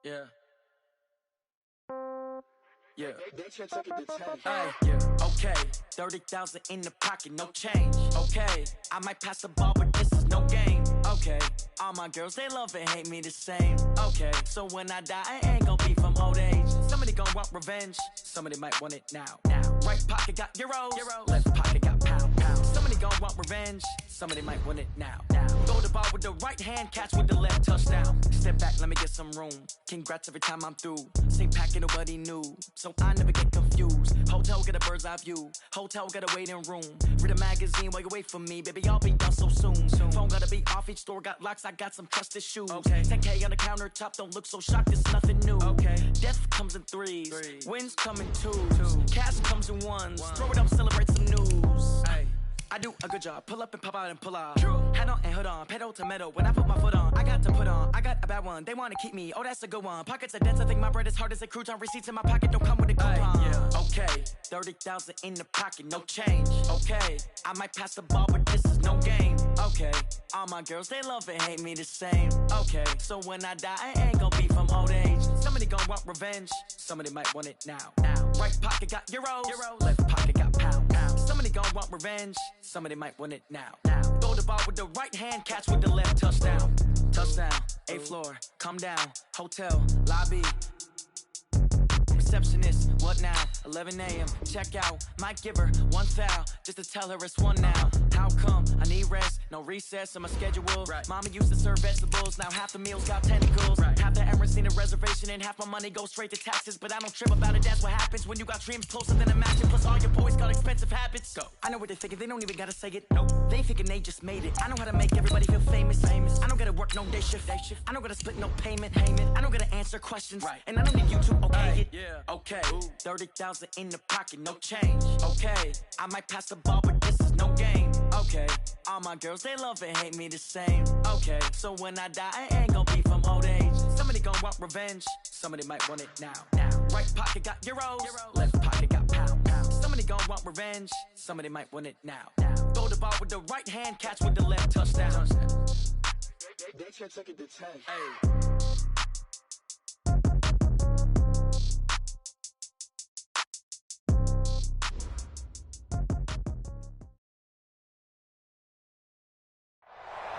Yeah. Yeah. Okay. 30,000 in the pocket, no change. Okay. I might pass the ball, but this is no game. Okay. All my girls, they love and hate me the same. Okay. So when I die, I ain't gonna be from old age. Somebody gonna want revenge. Somebody might want it now. Right pocket got euros. Left pocket got pound. Somebody gonna want revenge. Somebody might want it now. Throw the ball with the right hand, catch with the left, touchdown. Step back, let me get some room. Congrats every time I'm through. Same packet, nobody knew. So I never get confused. Hotel get a bird's eye view. Hotel get a waiting room. Read a magazine while you wait for me. Baby, I'll be done so soon. Phone gotta be off, each store got locks. I got some trusted shoes. 10K on the countertop, don't look so shocked, it's nothing new. Death comes in threes. Wins come in twos. Cash comes in ones. Throw it up, celebrate some news. I do a good job, pull up and pop out and pull off. Hat on and hood on, pedal to metal. When I put my foot on, I got to put on. I got a bad one, they wanna keep me, oh that's a good one. Pockets are dense, I think my bread is hard as a crouton. Receipts in my pocket don't come with a coupon. Okay, 30,000 in the pocket, no change. Okay, I might pass the ball, but this is no game. Okay, all my girls, they love and hate me the same. Okay, so when I die, I ain't gonna be from old age. Somebody gonna want revenge, somebody might want it now. Right pocket got euros, left pocket got pound. Somebody gonna want revenge, somebody might want it now. Throw the ball with the right hand, catch with the left, touchdown. Touchdown, 8th floor, come down, hotel, lobby. Receptionist, what now? 11 a.m. Check out, might give her one foul just to tell her it's one now. How come? I need rest, no recess in my schedule. Mama used to serve vegetables, now half the meals got tentacles. Half the Emirates need a reservation and half my money goes straight to taxes. But I don't trip about it, that's what happens when you got dreams closer than a match. Plus all your boys got expensive habits. I know what they're thinking, they don't even gotta say it. They thinking they just made it. I know how to make everybody feel famous. I don't gotta work no day shift. I don't gotta split no payment. I don't gotta answer questions. And I don't need you to okay it. Okay, 30,000 in the pocket, no change. Okay, I might pass the ball, but this is no game. Okay, all my girls, they love and hate me the same. Okay, so when I die, I ain't gonna be from old age. Somebody gonna want revenge, somebody might want it now. Right pocket got euros, left pocket got pound. Somebody gonna want revenge, somebody might want it now. Throw the ball with the right hand, catch with the left, touchdown. They took it to 10.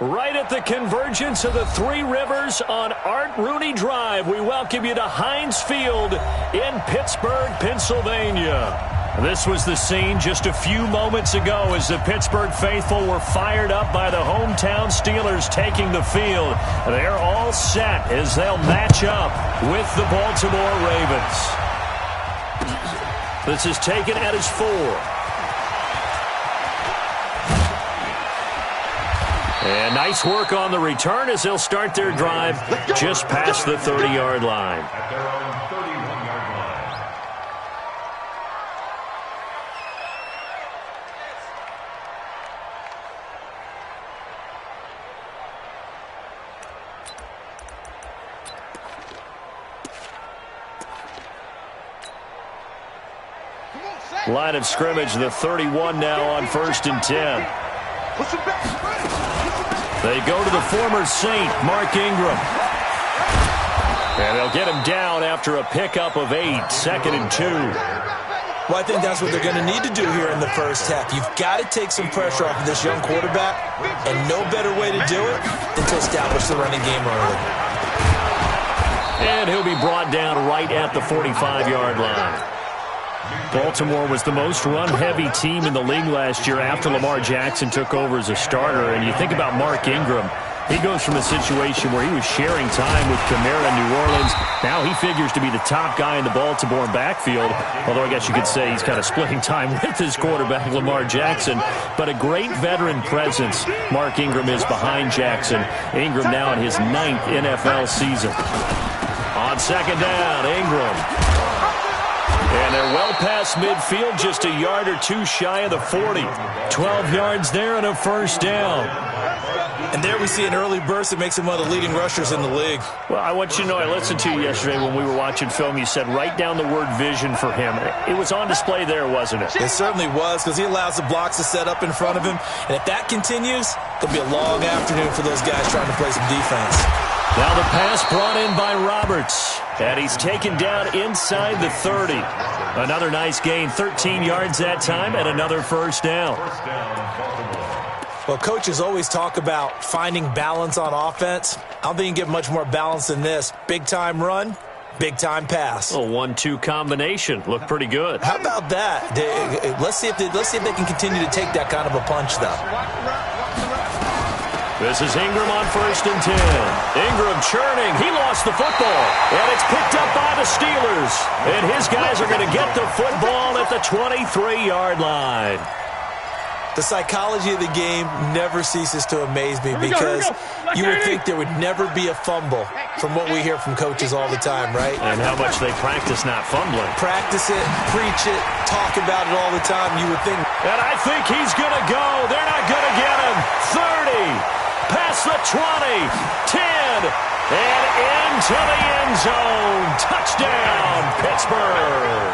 Right at the convergence of the Three Rivers on Art Rooney Drive, we welcome you to Heinz Field in Pittsburgh, Pennsylvania. This was the scene just a few moments ago as the Pittsburgh faithful were fired up by the hometown Steelers taking the field. They're all set as they'll match up with the Baltimore Ravens. This is taken at his 4. And nice work on the return as they'll start their drive just past the 30-yard line. At their own 31-yard line. Line of scrimmage, the 31 now on 1st and 10. They go to the former Saint, Mark Ingram. And they'll get him down after a pickup of 8, 2nd and 2. Well, I think that's what they're going to need to do here in the first half. You've got to take some pressure off of this young quarterback, and no better way to do it than to establish the running game early. And he'll be brought down right at the 45-yard line. Baltimore was the most run-heavy team in the league last year after Lamar Jackson took over as a starter. And you think about Mark Ingram, he goes from a situation where he was sharing time with Kamara in New Orleans. Now he figures to be the top guy in the Baltimore backfield, although I guess you could say he's kind of splitting time with his quarterback, Lamar Jackson. But a great veteran presence Mark Ingram is behind Jackson. Ingram now in his 9th NFL season. On 2nd down, Ingram. And they're well past midfield, just a yard or two shy of the 40. 12 yards there and a first down. And there we see an early burst that makes him one of the leading rushers in the league. Well, I want you to know, I listened to you yesterday when we were watching film. You said write down the word vision for him. It was on display there, wasn't it? It certainly was, because he allows the blocks to set up in front of him. And if that continues, it'll be a long afternoon for those guys trying to play some defense. Now the pass brought in by Roberts. And he's taken down inside the 30. Another nice gain, 13 yards that time, and another first down. Well, coaches always talk about finding balance on offense. I don't think you can get much more balance than this. Big-time run, big-time pass. A 1-2 combination. Looked pretty good. How about that? Let's see if they can continue to take that kind of a punch, though. This is Ingram on 1st and 10. Ingram churning. He lost the football. And it's picked up by the Steelers. And his guys are going to get the football at the 23-yard line. The psychology of the game never ceases to amaze me because you would think there would never be a fumble from what we hear from coaches all the time, right? And how much they practice not fumbling. Practice it, preach it, talk about it all the time. You would think. And I think he's going to go. They're not going to get him. 30. Past the 20, 10, and into the end zone. Touchdown, Pittsburgh.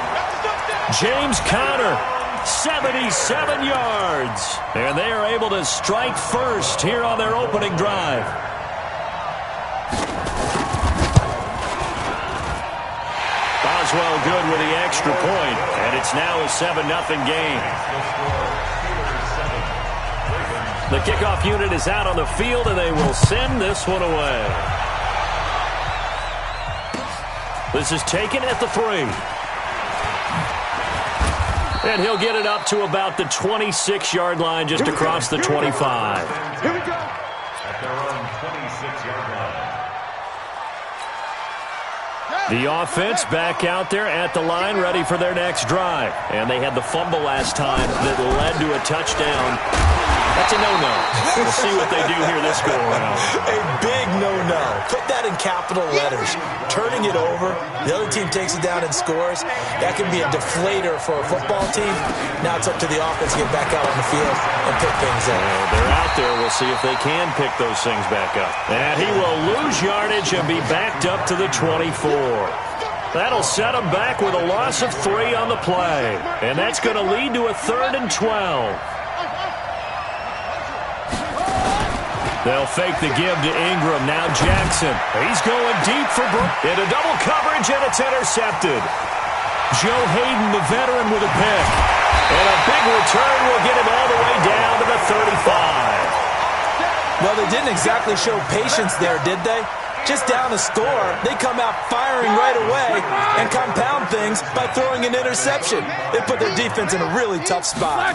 James Conner, 77 yards. And they are able to strike first here on their opening drive. Boswell good with the extra point, and it's now a 7-0 game. The kickoff unit is out on the field, and they will send this one away. This is taken at the 3. And he'll get it up to about the 26-yard line, just across the 25. Here we go. At their own 26-yard line. The offense back out there at the line, ready for their next drive. And they had the fumble last time that led to a touchdown. That's a no-no. We'll see what they do here this go-around. A big no-no. Put that in capital letters. Turning it over, the other team takes it down and scores. That can be a deflator for a football team. Now it's up to the offense to get back out on the field and pick things up. They're out there. We'll see if they can pick those things back up. And he will lose yardage and be backed up to the 24. That'll set him back with a loss of 3 on the play. And that's going to lead to a 3rd and 12. They'll fake the give to Ingram. Now Jackson. He's going deep for into double coverage, and it's intercepted. Joe Hayden, the veteran, with a pick. And a big return will get him all the way down to the 35. Well, they didn't exactly show patience there, did they? Just down a score, they come out firing right away and compound things by throwing an interception. They put their defense in a really tough spot.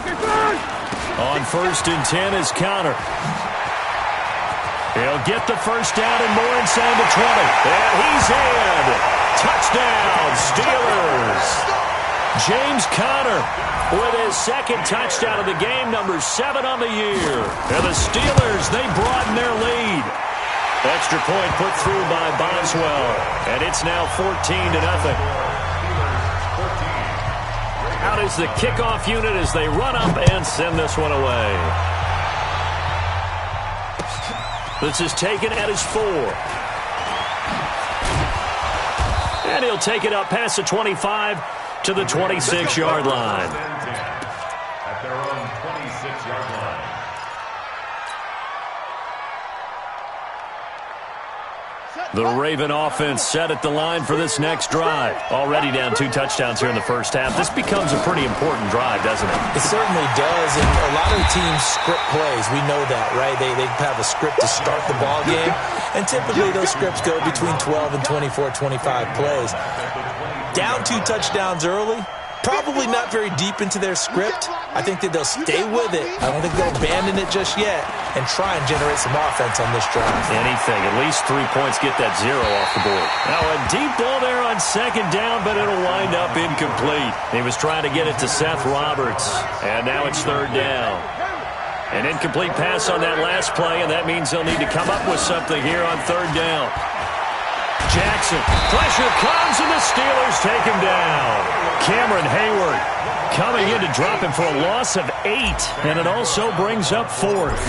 On 1st and 10 is Conner. He'll get the first down and more inside the 20. And he's in. Touchdown, Steelers. James Conner with his 2nd touchdown of the game, number 7 on the year. And the Steelers, they broaden their lead. Extra point put through by Boswell. And it's now 14-0. Out is the kickoff unit as they run up and send this one away. This is taken at his 4. And he'll take it up past the 25 to the 26-yard line. At their own 26-yard line. The Raven offense set at the line for this next drive. Already down 2 touchdowns here in the first half. This becomes a pretty important drive, doesn't it? It certainly does, and a lot of teams script plays. We know that, right? They have a script to start the ball game, and typically those scripts go between 12 and 24, 25 plays. Down 2 touchdowns early, probably not very deep into their script. I think that they'll stay with it. I don't think they'll abandon it just yet and try and generate some offense on this drive. Anything. At least 3 points, get that 0 off the board. Now a deep ball there on 2nd down, but it'll wind up incomplete. He was trying to get it to Seth Roberts, and now it's 3rd down. An incomplete pass on that last play, and that means they'll need to come up with something here on 3rd down. Jackson, pressure comes, and the Steelers take him down. Cameron Hayward coming in to drop him for a loss of 8, and it also brings up 4th.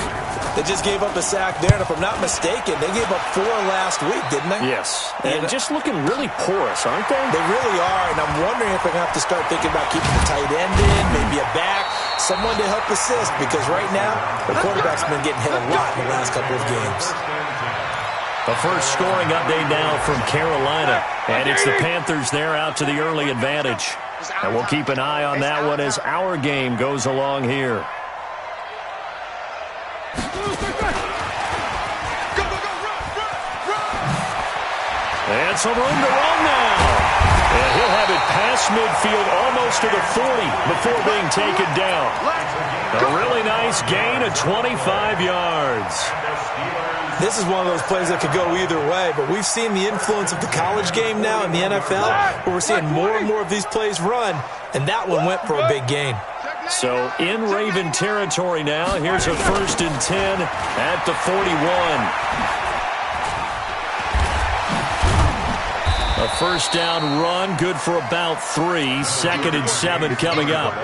They just gave up a sack there, and if I'm not mistaken, they gave up 4 last week, didn't they? Yes, and just looking really porous, aren't they? They really are, and I'm wondering if they're going to have to start thinking about keeping the tight end in, maybe a back, someone to help assist, because right now, the quarterback's been getting hit a lot in the last couple of games. The first scoring update now from Carolina. And it's the Panthers there out to the early advantage. And we'll keep an eye on that one as our game goes along here. And some room to run now. And he'll have it past midfield almost to the 40 before being taken down. A really nice gain of 25 yards. This is one of those plays that could go either way, but we've seen the influence of the college game now in the NFL, where we're seeing more and more of these plays run, and that one went for a big gain. So in Raven territory now, here's a 1st and 10 at the 41. A first down run, good for about 3. 2nd and 7 coming up.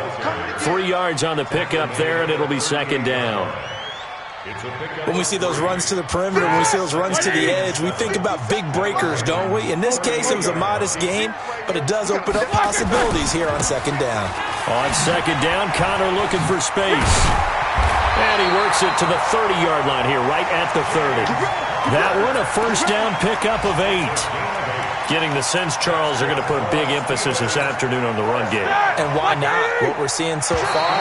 3 yards on the pickup there, and it'll be 2nd down. When we see those runs to the perimeter, when we see those runs to the edge, we think about big breakers, don't we? In this case, it was a modest gain, but it does open up possibilities here on 2nd down. On 2nd down, Connor looking for space. And he works it to the 30-yard line here, right at the 30. That one, a first down pickup of 8. Getting the sense, Charles, they're going to put a big emphasis this afternoon on the run game. And why not? What we're seeing so far,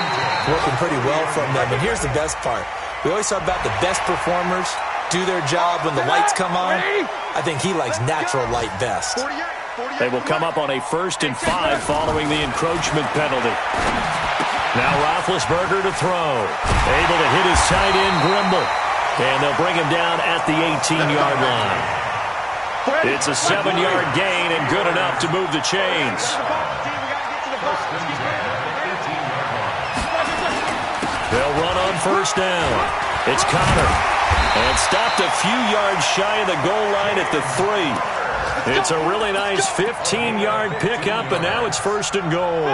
working pretty well from them. And here's the best part. We always talk about the best performers do their job when the lights come on. I think he likes natural light best. They will come up on a 1st and 5 following the encroachment penalty. Now Roethlisberger to throw. Able to hit his tight end, Grimble. And they'll bring him down at the 18-yard line. It's a 7-yard gain and good enough to move the chains. They'll run on 1st down. It's Connor. And stopped a few yards shy of the goal line at the 3. It's a really nice 15-yard pickup, and now it's 1st and goal.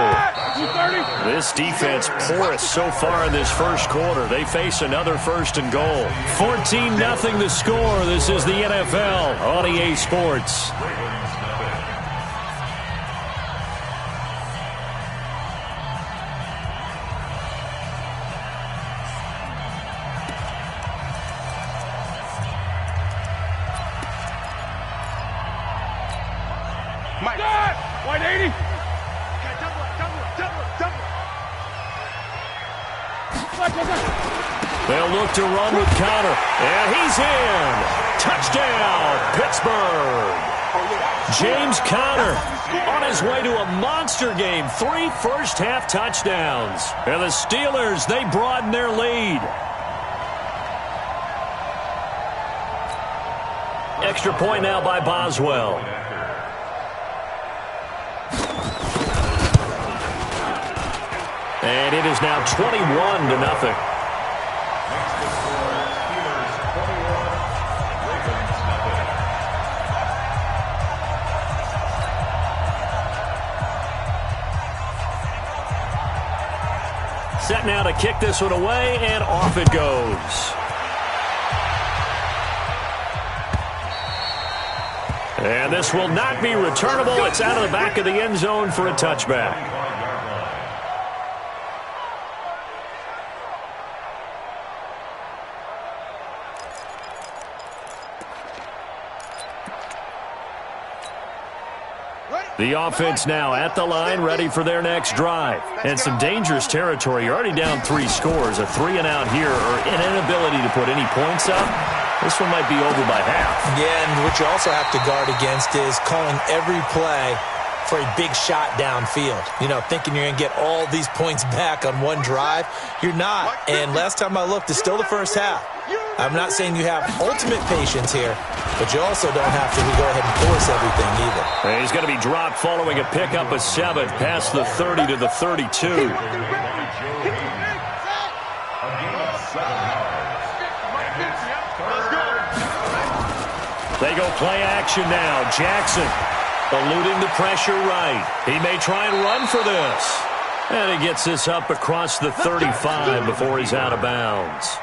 This defense porous so far in this first quarter. They face another 1st and goal. 14-0 the score. This is the NFL on EA Sports. They'll look to run with Connor. And he's in. Touchdown, Pittsburgh. James Conner on his way to a monster game. 3 first-half touchdowns. And the Steelers, they broaden their lead. Extra point now by Boswell. And it is now 21-0. Set now to kick this one away, and off it goes. And this will not be returnable. It's out of the back of the end zone for a touchback. The offense now at the line, ready for their next drive. And some dangerous territory. You're already down 3 scores. A 3-and-out here, or an inability to put any points up. This one might be over by half. Yeah, and what you also have to guard against is calling every play for a big shot downfield. You know, thinking you're going to get all these points back on one drive. You're not. And last time I looked, it's still the first half. I'm not saying you have ultimate patience here, but you also don't have to go ahead and force everything either. And he's going to be dropped following a pickup of 7 past the 30 to the 32. They go play action now. Jackson eluding the pressure right. He may try and run for this. And he gets this up across the 35 before he's out of bounds.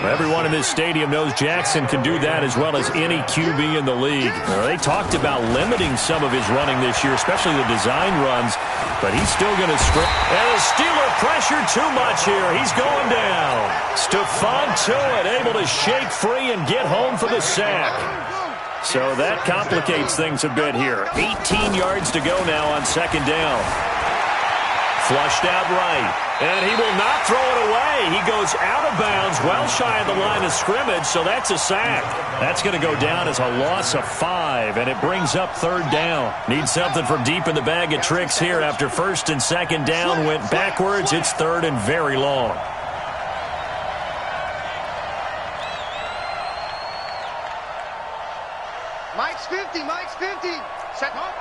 Everyone in this stadium knows Jackson can do that as well as any QB in the league. They talked about limiting some of his running this year, especially the design runs, but he's still going to strip. And the Steeler pressure too much here. He's going down. Stephon Tuitt able to shake free and get home for the sack. So that complicates things a bit here. 18 yards to go now on second down. Flushed out right. And he will not throw it away. He goes out of bounds, well shy of the line of scrimmage, so that's a sack. That's going to go down as a loss of 5, and it brings up third down. Need something from deep in the bag of tricks here after first and second down went backwards. It's third and very long. Mike's 50, Mike's 50. Set home.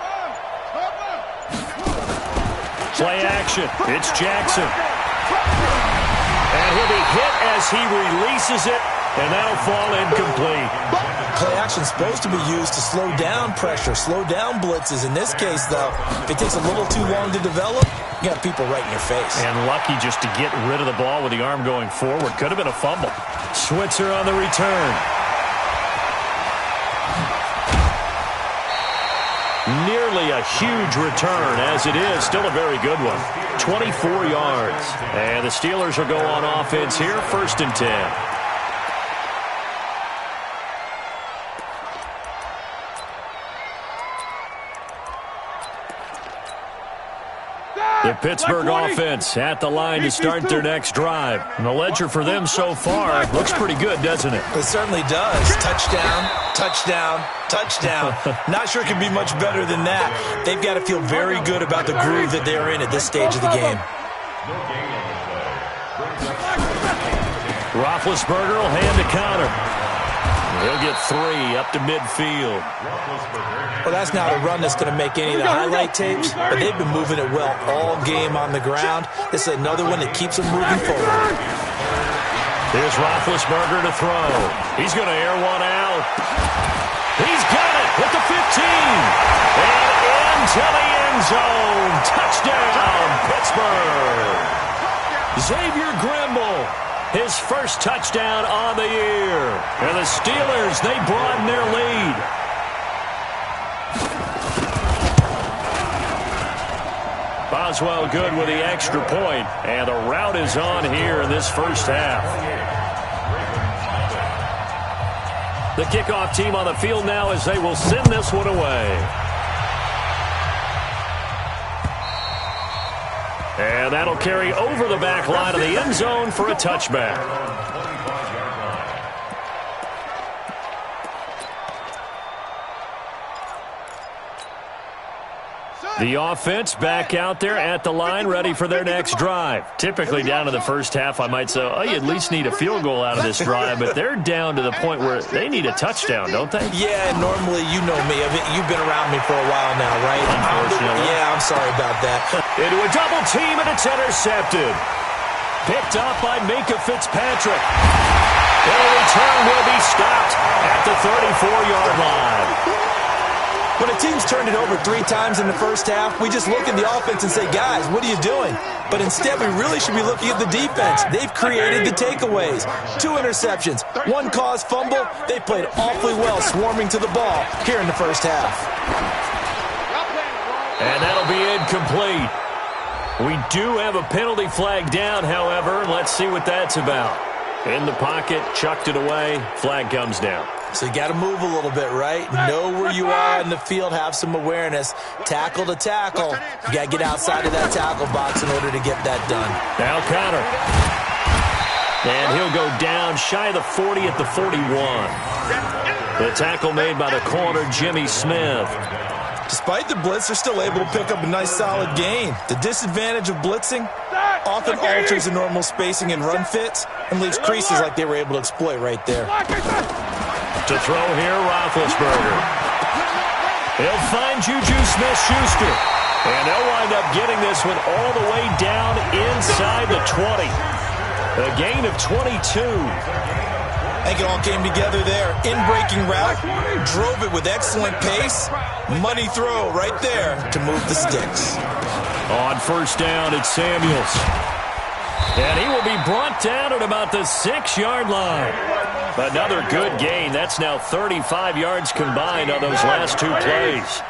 Play action. It's Jackson. And he'll be hit as he releases it, and that'll fall incomplete. Play action's supposed to be used to slow down pressure, slow down blitzes. In this case, though, if it takes a little too long to develop, you got people right in your face. And lucky just to get rid of the ball with the arm going forward. Could have been a fumble. Switzer on the return. Nearly a huge return, as it is. Still a very good one. 24 yards. And the Steelers will go on offense here, first and 10. The Pittsburgh offense at the line to start their next drive. And the ledger for them so far looks pretty good, doesn't it? It certainly does. Touchdown, touchdown, touchdown. Not sure it can be much better than that. They've got to feel very good about the groove that they're in at this stage of the game. Roethlisberger will hand to Connor. He'll get 3 up to midfield. Well, that's not a run that's going to make any of the highlight tapes, but they've been moving it well all game on the ground. This is another one that keeps them moving forward. Here's Roethlisberger to throw. He's going to air one out. He's got it with the 15. And into the end zone. Touchdown, Pittsburgh. Xavier Grimble, his first touchdown on the year. And the Steelers, they broaden their lead. Boswell good with the extra point, and the rout is on here in this first half. The kickoff team on the field now as they will send this one away. And that'll carry over the back line of the end zone for a touchback. The offense back out there at the line, ready for their next drive. Typically down to the first half, I might say, oh, you at least need a field goal out of this drive, but they're down to the point where they need a touchdown, don't they? Yeah, normally, you know me. You've been around me for a while now, right? Unfortunately. Yeah, I'm sorry about that. Into a double team, and it's intercepted. Picked up by Minka Fitzpatrick. The return will be stopped at the 34-yard line. When a team's turned it over 3 times in the first half, we just look at the offense and say, guys, what are you doing? But instead, we really should be looking at the defense. They've created the takeaways. 2 interceptions, 1 caused fumble. They played awfully well swarming to the ball here in the first half. And that'll be incomplete. We do have a penalty flag down, however. Let's see what that's about. In the pocket, chucked it away. Flag comes down. So you got to move a little bit, right? Know where you are in the field, have some awareness. Tackle to tackle. You got to get outside of that tackle box in order to get that done. Now Connor. And he'll go down shy of the 40 at the 41. The tackle made by the corner, Jimmy Smith. Despite the blitz, they're still able to pick up a nice solid gain. The disadvantage of blitzing often alters the normal spacing and run fits and leaves creases like they were able to exploit right there. To throw here, Roethlisberger. He'll find Juju Smith-Schuster. And they'll wind up getting this one all the way down inside the 20. A gain of 22. I think it all came together there. In-breaking route, drove it with excellent pace. Money throw right there to move the sticks. On first down, it's Samuels. And he will be brought down at about the 6-yard line. Another good gain. That's now 35 yards combined on those last two plays.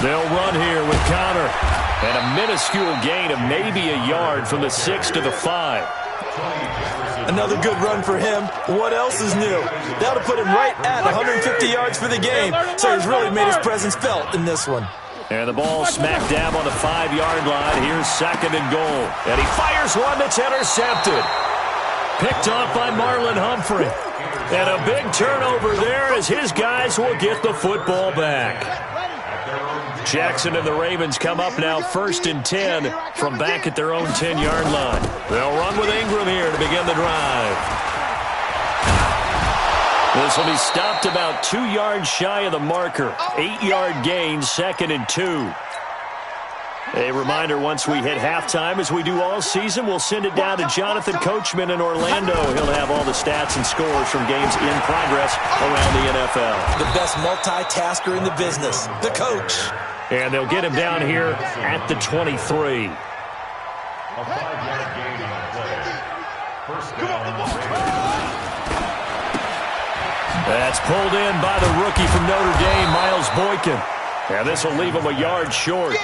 They'll run here with Connor. And a minuscule gain of maybe a yard from the 6 to the 5. Another good run for him. What else is new? That'll put him right at 150 yards for the game. So he's really made his presence felt in this one. And the ball smack dab on the 5-yard line. Here's 2nd and goal. And he fires one that's intercepted. Picked off by Marlon Humphrey. And a big turnover there as his guys will get the football back. Jackson and the Ravens come up now 1st and 10 from back at their own 10-yard line. They'll run with Ingram here to begin the drive. This will be stopped about 2 yards shy of the marker. 8-yard gain, 2nd and 2. A reminder, once we hit halftime, as we do all season, we'll send it down to Jonathan Coachman in Orlando. He'll have all the stats and scores from games in progress around the NFL. The best multitasker in the business, the coach. And they'll get him down here at the 23. A 5-yard gain on the play. First down. That's pulled in by the rookie from Notre Dame, Miles Boykin. And this will leave him a yard short.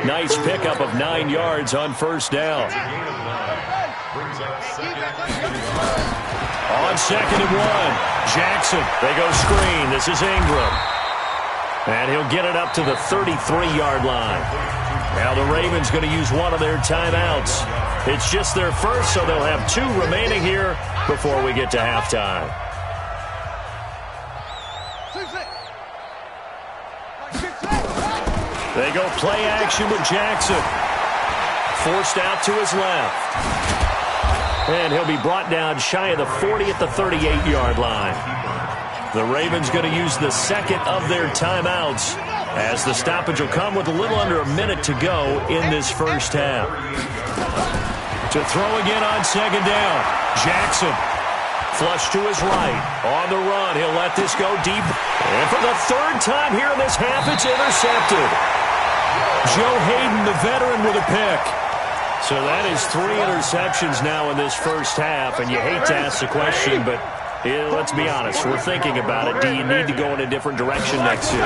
Nice pickup of 9 yards on 1st down. On 2nd and 1, Jackson. They go screen. This is Ingram. And he'll get it up to the 33-yard line. Now the Ravens going to use one of their timeouts. It's just their first, so they'll have 2 remaining here before we get to halftime. They go play action with Jackson. Forced out to his left. And he'll be brought down shy of the 40 at the 38-yard line. The Ravens going to use the 2nd of their timeouts as the stoppage will come with a little under a minute to go in this first half. To throw again on 2nd down. Jackson. Flush to his right. On the run. He'll let this go deep. And for the 3rd time here in this half, it's intercepted. Joe Hayden, the veteran, with a pick. So that is 3 interceptions now in this first half. And you hate to ask the question, but let's be honest. We're thinking about it. Do you need to go in a different direction next year?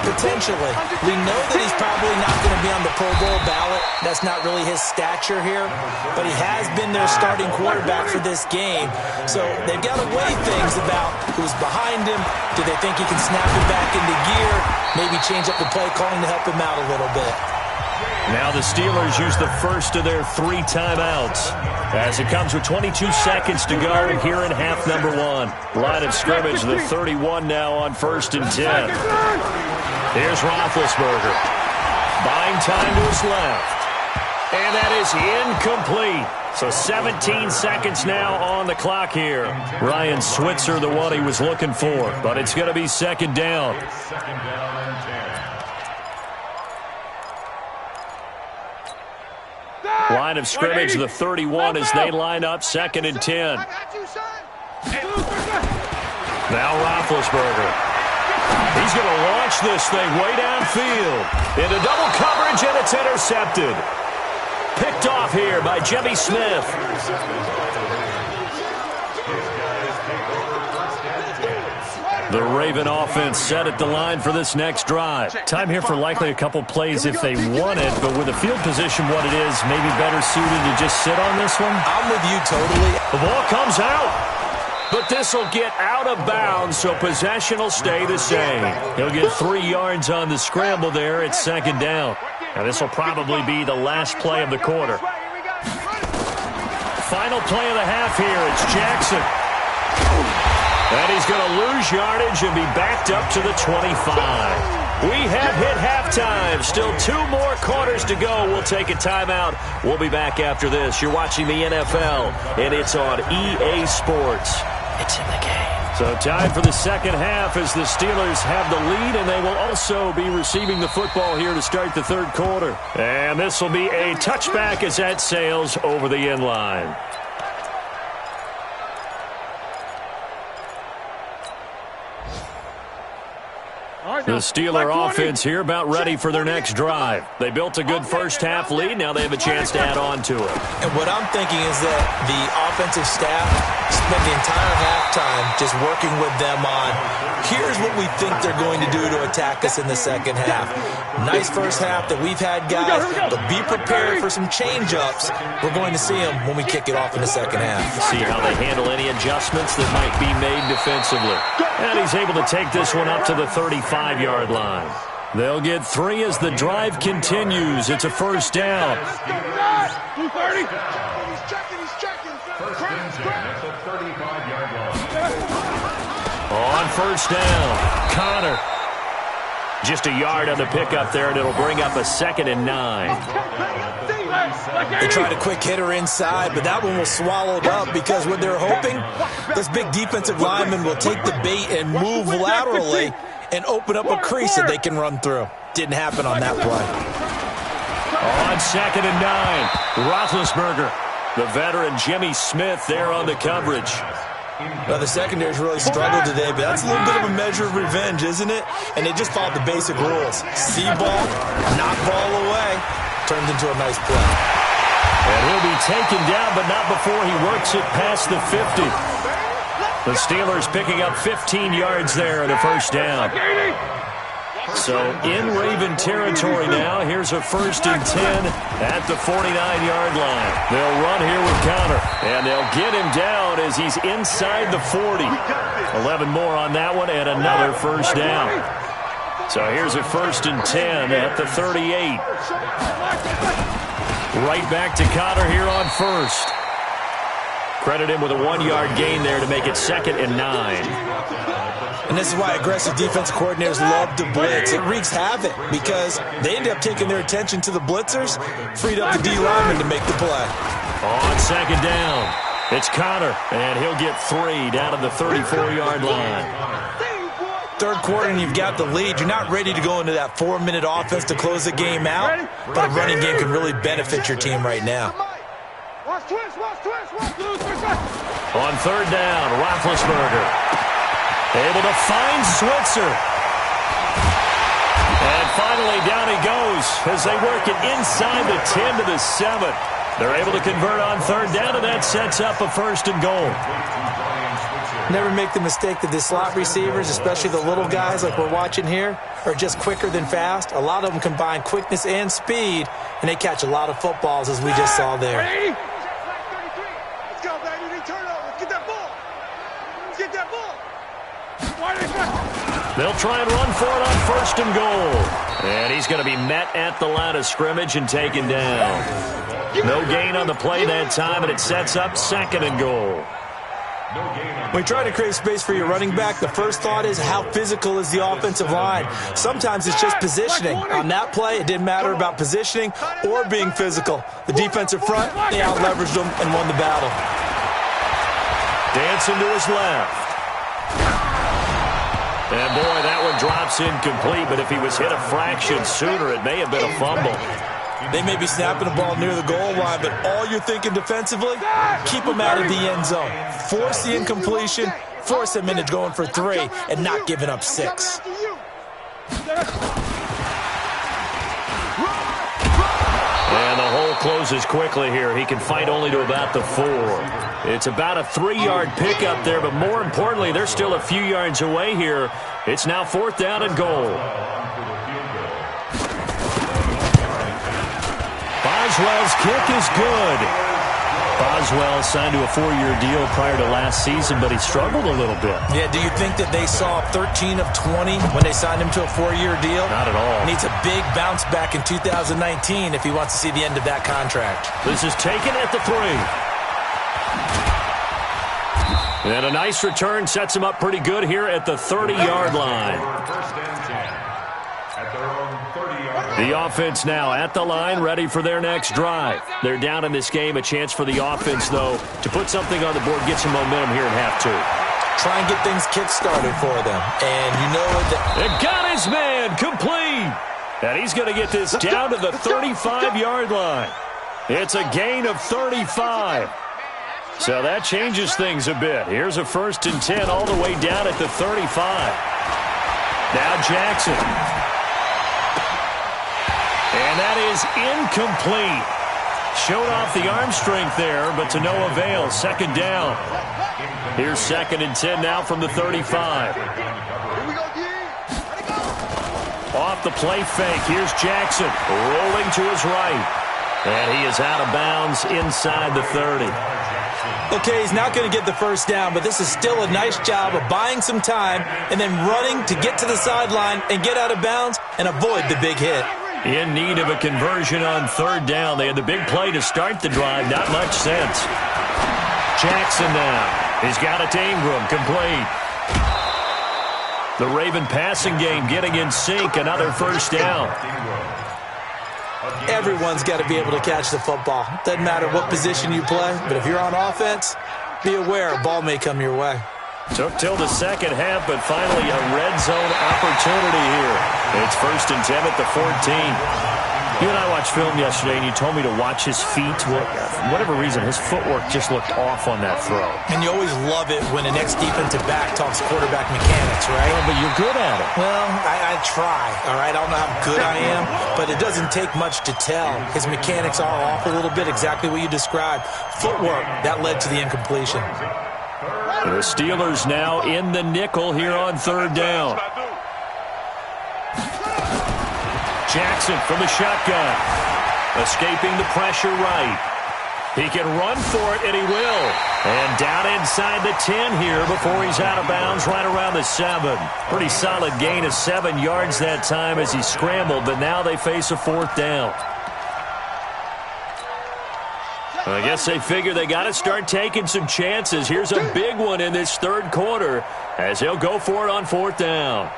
Potentially. We know that he's probably not going to be on the Pro Bowl ballot. That's not really his stature here. But he has been their starting quarterback for this game. So they've got to weigh things about who's behind him. Do they think he can snap it back into gear? Maybe change up the play calling to help him out a little bit. Now the Steelers use the first of their 3 timeouts as it comes with 22 seconds to go here in half number 1. Line of scrimmage, the 31 now on 1st and 10. Here's Roethlisberger. Buying time to his left. And that is incomplete. So 17 seconds now on the clock here. Ryan Switzer, the one he was looking for. But it's going to be 2nd down. Line of scrimmage, the 31 as they line up 2nd and 10. Now Roethlisberger. He's going to launch this thing way downfield. Into double coverage, and it's intercepted. Picked off here by Jimmy Smith. The Raven offense set at the line for this next drive. Time here for likely a couple plays if they want it, but with the field position what it is, maybe better suited to just sit on this one. I'm with you totally. The ball comes out, but this will get out of bounds, so possession will stay the same. He'll get 3 yards on the scramble there at 2nd down. Now this will probably be the last play of the quarter. Final play of the half here. It's Jackson. And he's going to lose yardage and be backed up to the 25. We have hit halftime. Still 2 more quarters to go. We'll take a timeout. We'll be back after this. You're watching the NFL, and it's on EA Sports. It's in the game. So time for the second half as the Steelers have the lead, and they will also be receiving the football here to start the third quarter. And this will be a touchback as that sails over the end line. The Steeler offense here about ready for their next drive. They built a good first-half lead. Now they have a chance to add on to it. And what I'm thinking is that the offensive staff spent the entire halftime just working with them on, here's what we think they're going to do to attack us in the second half. Nice first half that we've had, guys, but be prepared for some change-ups. We're going to see them when we kick it off in the second half. See how they handle any adjustments that might be made defensively. And he's able to take this one up to the 35-yard line. They'll get 3 as the drive continues. It's a first down. 230. He's checking. First and 10 at the 35-yard line. On first down, Connor. Just a yard on the pickup there, and it'll bring up a 2nd and 9. They tried a quick hitter inside, but that one was swallowed up because what they're hoping, this big defensive lineman will take the bait and move laterally and open up a crease that they can run through. Didn't happen on that play. On 2nd and 9, Roethlisberger. The veteran Jimmy Smith there on the coverage. Well, the secondary's really struggled today, but that's a little bit of a measure of revenge, isn't it? And they just followed the basic rules. See ball, knock ball away. Turned into a nice play. And he'll be taken down, but not before he works it past the 50. The Steelers picking up 15 yards there in a first down. So in Raven territory now. Here's a 1st and 10 at the 49-yard line. They'll run here with Connor, and they'll get him down as he's inside the 40. 11 more on that one, and another first down. So here's a 1st and 10 at the 38. Right back to Connor here on first. Credit him with a 1-yard gain there to make it 2nd and 9. And this is why aggressive defense coordinators love to blitz. It wreaks havoc because they end up taking their attention to the blitzers, freed up the D lineman to make the play. On 2nd down, it's Connor, and he'll get 3 down to the 34-yard line. Third quarter and you've got the lead. You're not ready to go into that 4-minute offense to close the game out, but a running game can really benefit your team right now. On 3rd down, Roethlisberger able to find Switzer. And finally down he goes as they work it inside the 10 to the 7. They're able to convert on 3rd down, and that sets up a 1st and goal. Never make the mistake that the slot receivers, especially the little guys like we're watching here, are just quicker than fast. A lot of them combine quickness and speed, and they catch a lot of footballs, as we just saw there. Let's go, baby. Turnover. Get that ball. Get that ball. They'll try and run for it on 1st and goal. And he's going to be met at the line of scrimmage and taken down. No gain on the play that time, and it sets up 2nd and goal. When you try to create space for your running back, the first thought is how physical is the offensive line. Sometimes it's just positioning. On that play, it didn't matter about positioning or being physical. The defensive front, they out-leveraged them and won the battle. Dancing to his left. And boy, that one drops incomplete, but if he was hit a fraction sooner, it may have been a fumble. They may be snapping the ball near the goal line, but all you're thinking defensively, keep them out of the end zone. Force the incompletion, force them into going for 3, and not giving up 6. And the hole closes quickly here. He can fight only to about the 4. It's about a 3-yard pickup there, but more importantly, they're still a few yards away here. It's now 4th down and goal. Boswell's kick is good. Boswell signed to a 4-year deal prior to last season, but he struggled a little bit. Yeah, do you think that they saw 13 of 20 when they signed him to a 4-year deal? Not at all. Needs a big bounce back in 2019 if he wants to see the end of that contract. This is taken at the 3. And a nice return sets him up pretty good here at the 30-yard line. The offense now at the line, ready for their next drive. They're down in this game. A chance for the offense, though, to put something on the board, get some momentum here in half 2. Try and get things kick-started for them. And you know that... It got his man complete. And he's going to get this down to the 35-yard line. It's a gain of 35. So that changes things a bit. Here's a 1st and 10 all the way down at the 35. Now Jackson. And that is incomplete. Showed off the arm strength there, but to no avail. Second down. Here's 2nd and 10 now from the 35. Off the play fake. Here's Jackson rolling to his right. And he is out of bounds inside the 30. Okay, he's not going to get the first down, but this is still a nice job of buying some time and then running to get to the sideline and get out of bounds and avoid the big hit. In need of a conversion on 3rd down. They had the big play to start the drive. Not much sense. Jackson now. He's got it to Ingram. Complete. The Raven passing game getting in sync. Another first down. Everyone's got to be able to catch the football. Doesn't matter what position you play, but if you're on offense, be aware a ball may come your way. Took till the second half, but finally a red zone opportunity here. It's 1st and 10 at the 14. You and I watched film yesterday, and you told me to watch his feet. Well, for whatever reason, his footwork just looked off on that throw. And you always love it when an ex-defensive back talks quarterback mechanics, right? Well, but you're good at it. Well, I try, all right? I don't know how good I am, but it doesn't take much to tell. His mechanics are off a little bit, exactly what you described. Footwork, that led to the incompletion. The Steelers now in the nickel here on 3rd down. Jackson from the shotgun. Escaping the pressure right. He can run for it, and he will. And down inside the 10 here before he's out of bounds right around the 7. Pretty solid gain of 7 yards that time as he scrambled, but now they face a 4th down. I guess they figure they got to start taking some chances. Here's a big one in this 3rd quarter as he'll go for it on 4th down.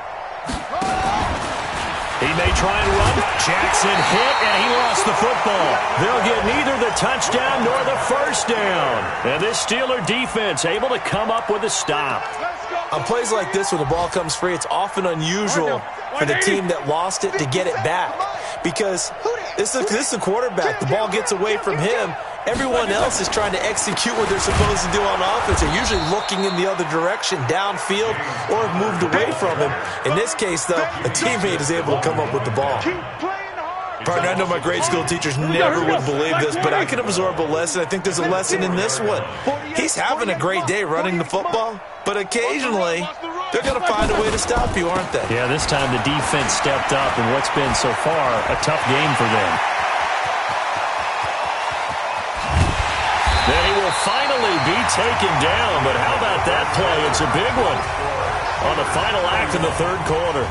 He may try and run. Jackson hit, and he lost the football. They'll get neither the touchdown nor the first down. And this Steeler defense able to come up with a stop. On plays like this, when the ball comes free, it's often unusual for the team that lost it to get it back. Because this is the quarterback. The ball gets away from him. Everyone else is trying to execute what they're supposed to do on offense. They're usually looking in the other direction, downfield, or have moved away from him. In this case, though, a teammate is able to come up with the ball. Partner, I know my grade school teachers never would believe this, but I can absorb a lesson. I think there's a lesson in this one. He's having a great day running the football, but occasionally they're going to find a way to stop you, aren't they? Yeah, this time the defense stepped up in what's been so far a tough game for them. Then he will finally be taken down, but how about that play? It's a big one on the final act of the 3rd quarter.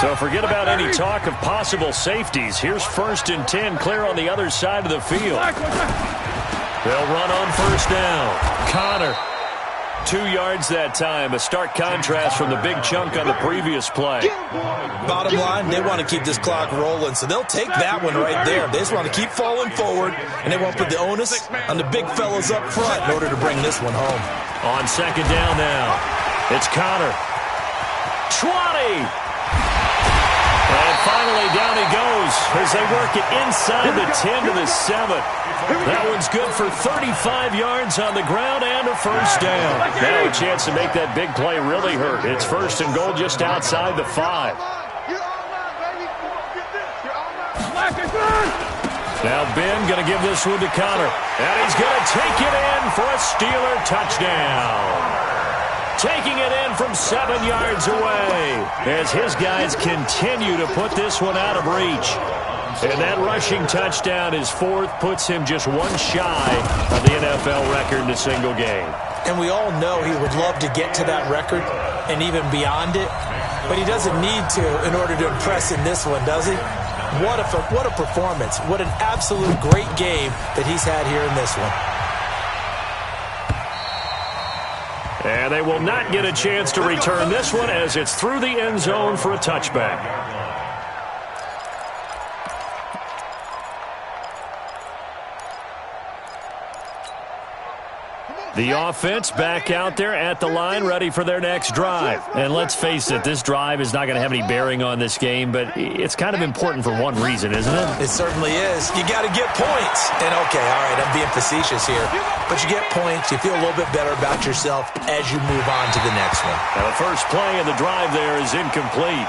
So forget about any talk of possible safeties. Here's 1st and 10, clear on the other side of the field. They'll run on 1st down. Connor, 2 yards that time. A stark contrast from the big chunk on the previous play. Bottom line, they want to keep this clock rolling, so they'll take that one right there. They just want to keep falling forward, and they won't put the onus on the big fellas up front in order to bring this one home. On 2nd down now, it's Connor. 20! And finally, down he goes as they work it inside the 10 to the 7. That one's good for 35 yards on the ground and a first down. Now a chance to make that big play really hurt. It's 1st and goal just outside the 5. Now Ben going to give this one to Connor. And he's going to take it in for a Steeler touchdown. Taking it in from 7 yards away as his guys continue to put this one out of reach. And that rushing touchdown, his 4th, puts him just one shy of the NFL record in a single game. And we all know he would love to get to that record and even beyond it, but he doesn't need to in order to impress in this one, does he? What a performance. What an absolute great game that he's had here in this one. And they will not get a chance to return this one as it's through the end zone for a touchback. The offense back out there at the line, ready for their next drive. And let's face it, this drive is not going to have any bearing on this game, but it's kind of important for one reason, isn't it? It certainly is. You got to get points. And, okay, all right, I'm being facetious here. But you get points, you feel a little bit better about yourself as you move on to the next one. Now, the first play of the drive there is incomplete.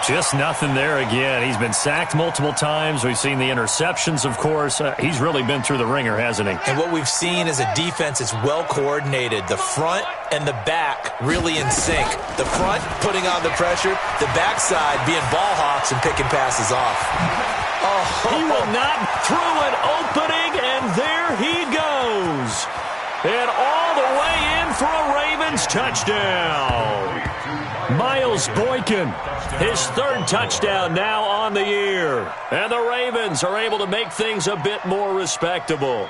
Just nothing there again. He's been sacked multiple times. We've seen the interceptions, of course. He's really been through the ringer, hasn't he? And what we've seen is a defense that's well coordinated. The front and the back really in sync. The front putting on the pressure, the backside being ball hawks and picking passes off. Oh, he will not through an opening, and there he goes. And all the way in for a Ravens touchdown. Miles Boykin, his third touchdown now on the year. And the Ravens are able to make things a bit more respectable.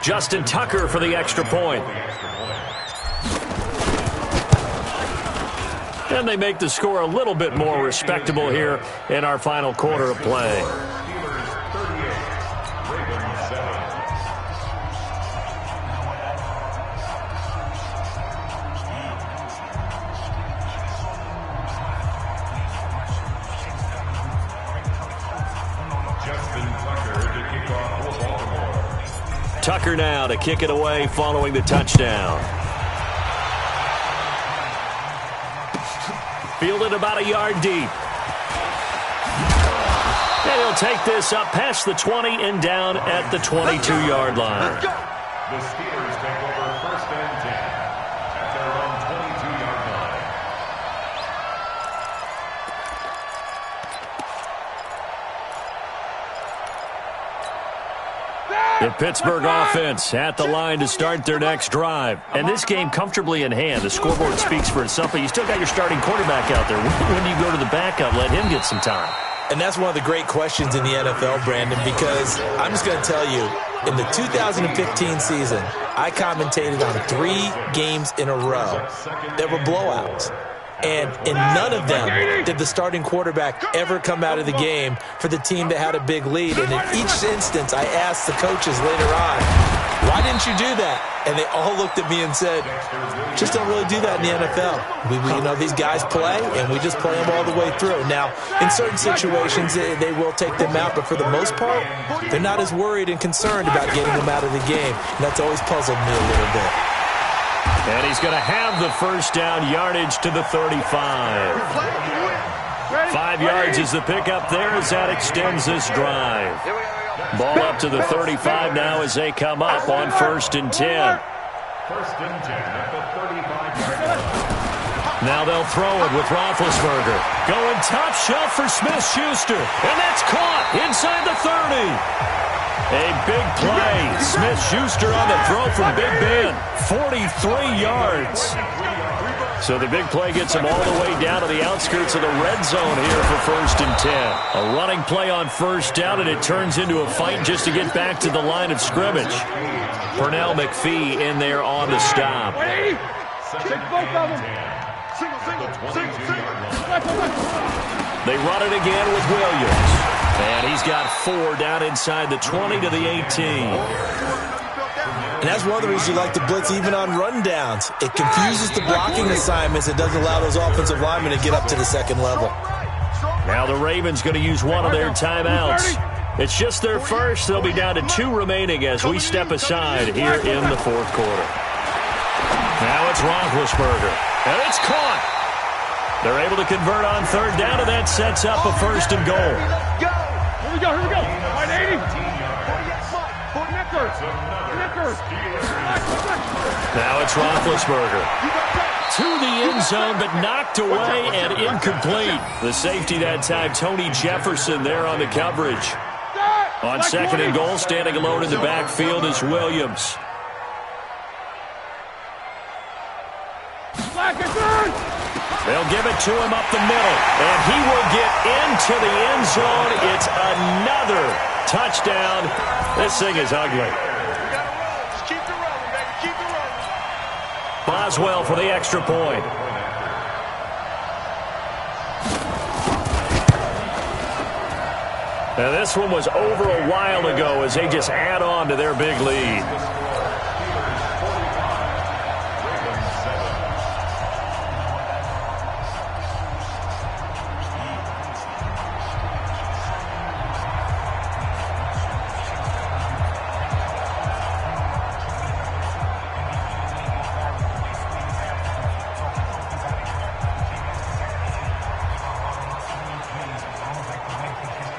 Justin Tucker for the extra point. And they make the score a little bit more respectable here in our final quarter of play. Tucker now to kick it away following the touchdown. Fielded about a yard deep. And he'll take this up past the 20 and down at the 22-yard line. The Steelers take over first and 10 at their own 22-yard line. The Pittsburgh offense at the line to start their next drive. And this game comfortably in hand. The scoreboard speaks for itself, but you still got your starting quarterback out there. When do you go to the backup? Let him get some time. And that's one of the great questions in the NFL, Brandon, because I'm just going to tell you, in the 2015 season, I commentated on 3 games in a row that were blowouts. And in none of them did the starting quarterback ever come out of the game for the team that had a big lead. And in each instance, I asked the coaches later on, why didn't you do that? And they all looked at me and said, just don't really do that in the NFL. These guys play, and we just play them all the way through. Now, in certain situations, they will take them out, but for the most part, they're not as worried and concerned about getting them out of the game. And that's always puzzled me a little bit. And he's going to have the first down, yardage to the 35. 5 yards is the pickup there as that extends this drive. Ball up to the 35 now as they come up on first and 10. First and 10 at the 35-yard line. Now they'll throw it with Roethlisberger. Going top shelf for Smith-Schuster. And that's caught inside the 30. A big play. Smith-Schuster on the throw from Big Ben. 43 yards. So the big play gets him all the way down to the outskirts of the red zone here for first and 10. A running play on first down, and it turns into a fight just to get back to the line of scrimmage. Pernell McPhee in there on the stop. They run it again with Williams. And he's got 4 down inside the 20 to the 18. And that's one of the reasons you like to blitz even on rundowns. It confuses the blocking assignments. It doesn't allow those offensive linemen to get up to the second level. Now the Ravens going to use one of their timeouts. It's just their first. They'll be down to 2 remaining as we step aside here in the fourth quarter. Now it's Roethlisberger. And it's caught. They're able to convert on third down, and that sets up a first and goal. Here we go. 180. Now it's Roethlisberger. To the end zone, but knocked away and incomplete. The safety that time, Tony Jefferson, there on the coverage. On second and goal, standing alone in the backfield is Williams. They'll give it to him up the middle, and he will get into the end zone. It's another touchdown. This thing is ugly. Just keep it rolling, baby. Keep it rolling. Boswell for the extra point. Now this one was over a while ago as they just add on to their big lead.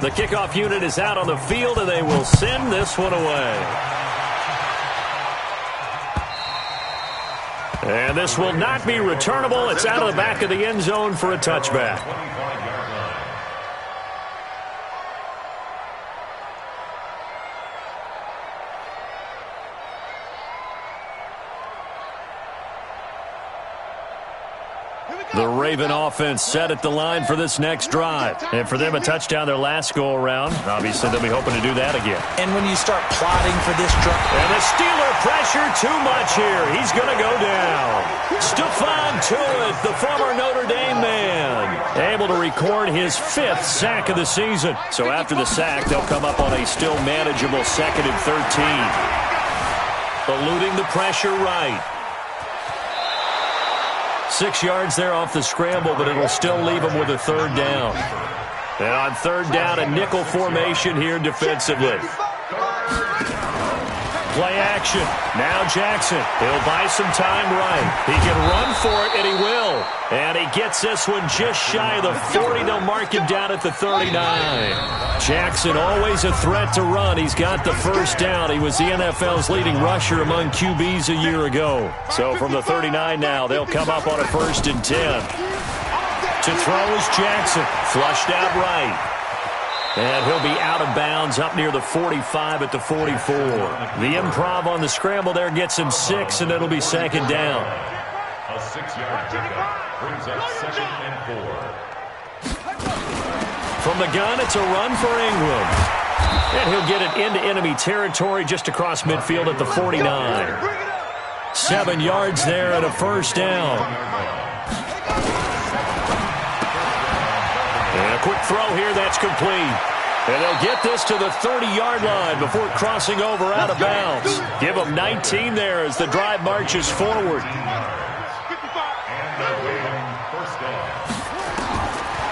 The kickoff unit is out on the field, and they will send this one away. And this will not be returnable. It's out of the back of the end zone for a touchback. The Raven offense set at the line for this next drive. And for them, a touchdown their last go-around. Obviously, they'll be hoping to do that again. And when you start plotting for this drive... And the Steeler pressure too much here. He's going to go down. Stephon Tuitt, the former Notre Dame man, able to record his 5th sack of the season. So after the sack, they'll come up on a still manageable 2nd and 13. Eluding the pressure right. 6 yards there off the scramble, but it'll still leave them with a 3rd down. And on 3rd down, a nickel formation here defensively. Play action. Now Jackson. He'll buy some time right. He can run for it, and he will. And he gets this one just shy of the 40. They'll mark him down at the 39. Jackson, always a threat to run. He's got the 1st down. He was the NFL's leading rusher among QBs a year ago. So from the 39 now, they'll come up on a 1st and 10. To throw is Jackson. Flushed out right. And he'll be out of bounds up near the 45 at the 44. The improv on the scramble there gets him 6, and it'll be 2nd down. A 6-yard pickup brings up 2nd and 4. From the gun, it's a run for Ingram. And he'll get it into enemy territory just across midfield at the 49. 7 yards there and a 1st down. And a quick throw here, that's complete. And they'll get this to the 30-yard line before crossing over out of bounds. Give them 19 there as the drive marches forward.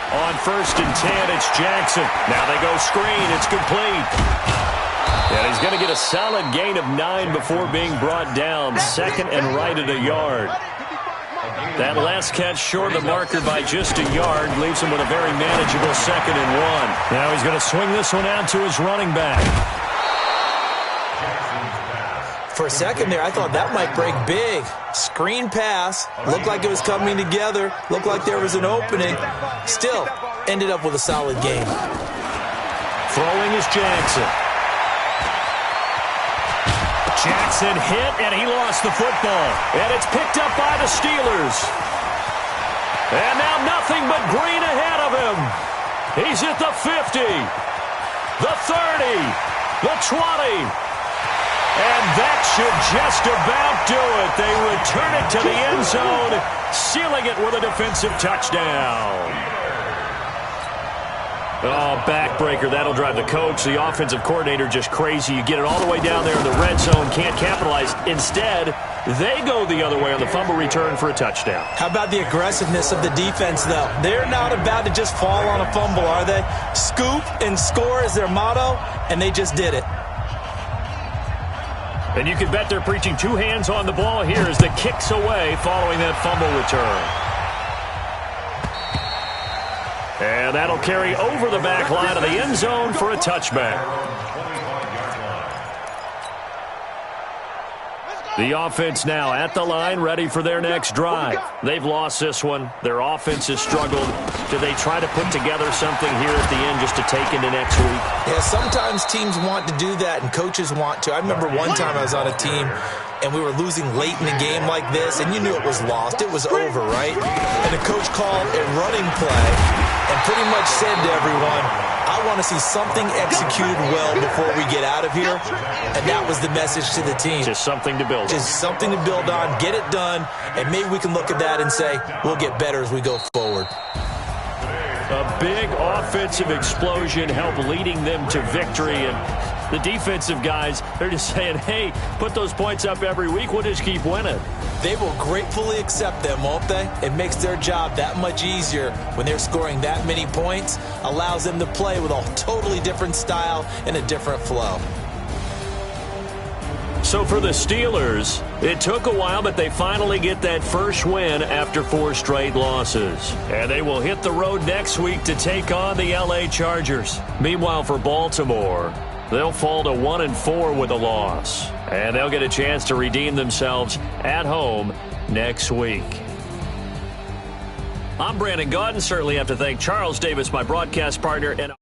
On 1st and 10, it's Jackson. Now they go screen. It's complete. And he's going to get a solid gain of 9 before being brought down. 2nd and right at a yard. That last catch short of the marker by just a yard leaves him with a very manageable 2nd and 1. Now he's going to swing this one out to his running back. For a second there, I thought that might break big. Screen pass. Looked like it was coming together. Looked like there was an opening. Still, ended up with a solid game. Throwing is Jackson. Jackson hit, and he lost the football. And it's picked up by the Steelers. And now nothing but green ahead of him. He's at the 50, the 30, the 20. And that should just about do it. They return it to the end zone, sealing it with a defensive touchdown. Oh, backbreaker. That'll drive the coach, the offensive coordinator, just crazy. You get it all the way down there in the red zone, can't capitalize. Instead, they go the other way on the fumble return for a touchdown. How about the aggressiveness of the defense, though? They're not about to just fall on a fumble, are they? Scoop and score is their motto, and they just did it. And you can bet they're preaching 2 hands on the ball here as the kick's away following that fumble return. And that'll carry over the back line of the end zone for a touchback. The offense now at the line, ready for their next drive. They've lost this one. Their offense has struggled. Do they try to put together something here at the end just to take into next week? Yeah, sometimes teams want to do that and coaches want to. I remember one time I was on a team and we were losing late in the game like this, and you knew it was lost. It was over, right? And the coach called a running play and pretty much said to everyone, I want to see something executed well before we get out of here. And that was the message to the team. Just something to build on. Just something to build on, get it done, and maybe we can look at that and say, we'll get better as we go forward. A big offensive explosion helped leading them to victory, and the defensive guys, they're just saying, hey, put those points up every week, we'll just keep winning. They will gratefully accept them, won't they? It makes their job that much easier when they're scoring that many points, allows them to play with a totally different style and a different flow. So for the Steelers, it took a while, but they finally get that first win after 4 straight losses. And they will hit the road next week to take on the LA Chargers. Meanwhile, for Baltimore, they'll fall to 1-4 with a loss. And they'll get a chance to redeem themselves at home next week. I'm Brandon Gaudin. Certainly have to thank Charles Davis, my broadcast partner, and